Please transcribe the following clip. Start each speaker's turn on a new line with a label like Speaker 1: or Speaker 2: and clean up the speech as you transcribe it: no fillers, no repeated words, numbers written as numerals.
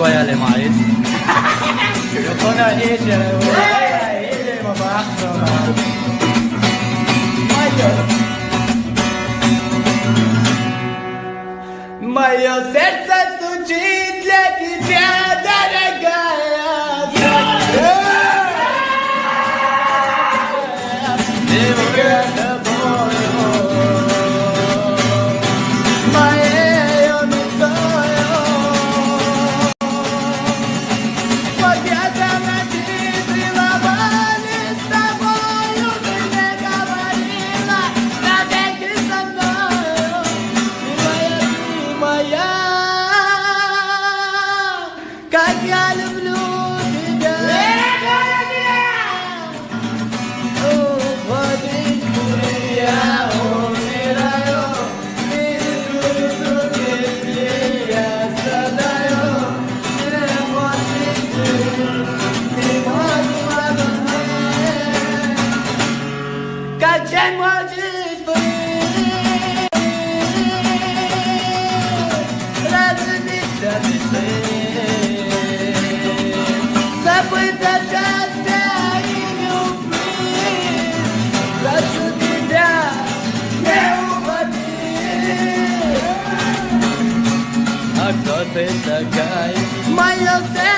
Speaker 1: goiale mari. Eu până aici, aici mă fac să Мое сердце стучит для тебя, дорогая. Как я люблю тебя. Водичку я умираю, я страдаю, не можешь как же можешь быть, разбиться ты. Забыть даже тебя и любить, прошу тебя, не уходи. А кто ты такая? Мое сердце